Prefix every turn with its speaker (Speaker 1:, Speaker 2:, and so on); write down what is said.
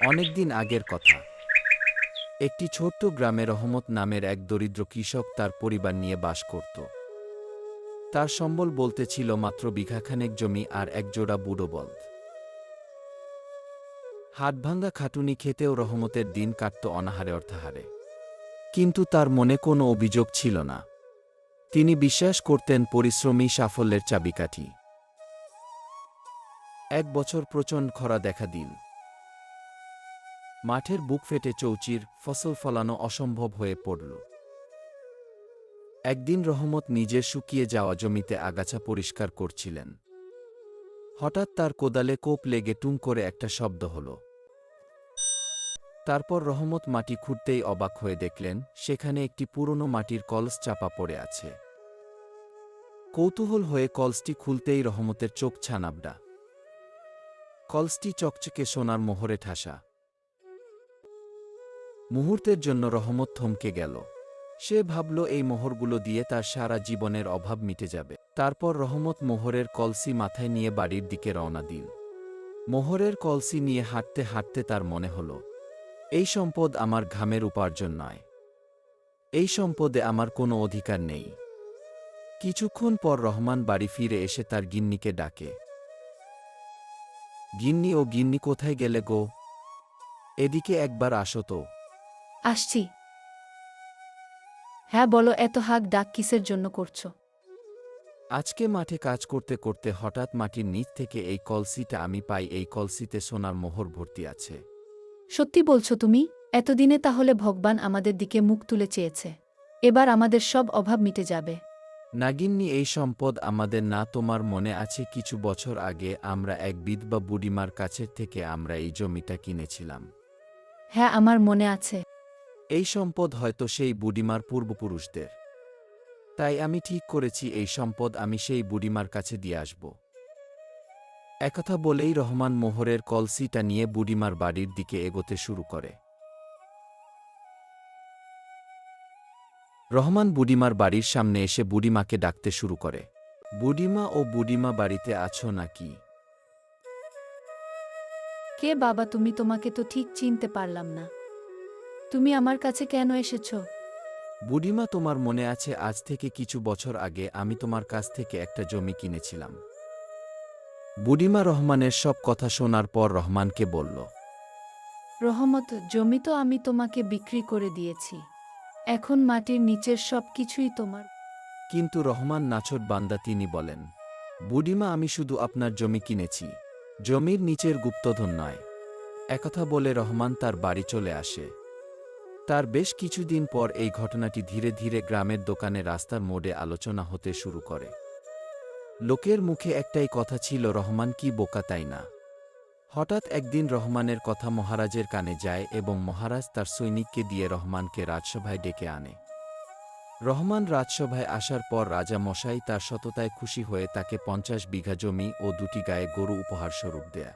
Speaker 1: অনেকদিন আগের কথা। একটি ছোট্ট গ্রামে রহমত নামের এক দরিদ্র কৃষক তার পরিবার নিয়ে বাস করত। তার সম্বল বলতে ছিল মাত্র বিঘাখানেক জমি আর একজোড়া বুড়ো বলদ। হাড়ভাঙা খাটুনি খেতেও রহমতের দিন কাটত অনাহারে অর্থাহারে। কিন্তু তার মনে কোনো অভিযোগ ছিল না। তিনি বিশ্বাস করতেন পরিশ্রমী সাফল্যের চাবিকাঠি। এক বছর প্রচণ্ড খরা দেখা দিল। মাঠের বুক ফেটে চৌচির ফসল ফলানো অসম্ভব হয়ে পড়ল। একদিন রহমত নিজের শুকিয়ে যাওয়া জমিতে আগাছা পরিষ্কার করছিলেন। হঠাৎ তার কোদালে কোপ লেগে টুং করে একটা শব্দ হল। তারপর রহমত মাটি খুঁড়তেই অবাক হয়ে দেখলেন সেখানে একটি পুরনো মাটির কলস চাপা পড়ে আছে। কৌতূহল হয়ে কলসটি খুলতেই রহমতের চোখ ছানাবড়া। কলসটি চকচকে সোনার মোহরে ঠাসা। মুহূর্তের জন্য রহমত থমকে গেল। সে ভাবল এই মোহরগুলো দিয়ে তার সারা জীবনের অভাব মিটে যাবে। তারপর রহমত মোহরের কলসি মাথায় নিয়ে বাড়ির দিকে রওনা দিল। মোহরের কলসি নিয়ে হাঁটতে হাঁটতে তার মনে হল, এই সম্পদ আমার ঘামের উপার্জন নয়। এই সম্পদে আমার কোনো অধিকার নেই। কিছুক্ষণ পর রহমান বাড়ি ফিরে এসে তার গিন্নিকে ডাকে। গিন্নি, ও গিন্নি, কোথায় গেলে গো? এদিকে একবার আসো তো।
Speaker 2: আসছি। হ্যাঁ বলো, এত হাঁক ডাক কিসের জন্য করছো?
Speaker 1: আজকে মাঠে কাজ করতে করতে হঠাৎ মাটির নিচ থেকে এই কলসিটা আমি পাই। এই কলসিতে সোনার মোহর ভর্তি আছে।
Speaker 2: সত্যি বলছো তুমি? এতদিনে তাহলে ভগবান আমাদের দিকে মুখ তুলে চেয়েছে। এবার আমাদের সব অভাব মিটে যাবে।
Speaker 1: নাগিন্নি, এই সম্পদ আমাদের না। তোমার মনে আছে কিছু বছর আগে আমরা এক বিধবা বুড়িমার কাছের থেকে আমরা এই জমিটা কিনেছিলাম?
Speaker 2: হ্যাঁ, আমার মনে আছে।
Speaker 1: এই সম্পদ হয়তো সেই বুড়িমার পূর্বপুরুষদের। তাই আমি ঠিক করেছি এই সম্পদ আমি সেই বুড়িমার কাছে দিয়ে আসব। একথা বলেই রহমান মোহরের কলসিটা নিয়ে বুড়িমার বাড়ির দিকে এগোতে শুরু করে। রহমান বুড়িমার বাড়ির সামনে এসে বুড়িমাকে ডাকতে শুরু করে। বুড়িমা, ও বুড়িমা, বাড়িতে আছো নাকি?
Speaker 2: কে বাবা তুমি? তোমাকে তো ঠিক চিনতে পারলাম না। তুমি আমার কাছে কেন এসেছো?
Speaker 1: বুড়িমা, তোমার মনে আছে আজ থেকে কিছু বছর আগে আমি তোমার কাছ থেকে একটা জমি কিনেছিলাম? বুড়িমা রহমানের সব কথা শোনার পর রহমানকে বলল।
Speaker 2: রহমত, জমি তো আমি তোমাকে বিক্রি করে দিয়েছি। এখন মাটির নিচের সব কিছুই তোমার।
Speaker 1: কিন্তু রহমান নাছোড় বান্দা, তিনি বলেন, বুড়িমা, আমি শুধু আপনার জমি কিনেছি, জমির নিচের গুপ্তধন নয়। একথা বলে রহমান তার বাড়ি চলে আসে। তার বেশ কিছুদিন পর এই ঘটনাটি ধীরে ধীরে গ্রামের দোকানে, রাস্তার মোড়ে আলোচনা হতে শুরু করে। লোকের মুখে একটাই কথা ছিল, রহমান কি বোকা, তাই না? হঠাৎ একদিন রহমানের কথা মহারাজের কানে যায় এবং মহারাজ তার সৈনিককে দিয়ে রহমানকে রাজসভায় ডেকে আনে। রহমান রাজসভায় আসার পর রাজা মশাই তার সততায় খুশি হয়ে তাকে 50 বিঘা জমি ও 2টি গায়ে গরু উপহারস্বরূপ দেয়া।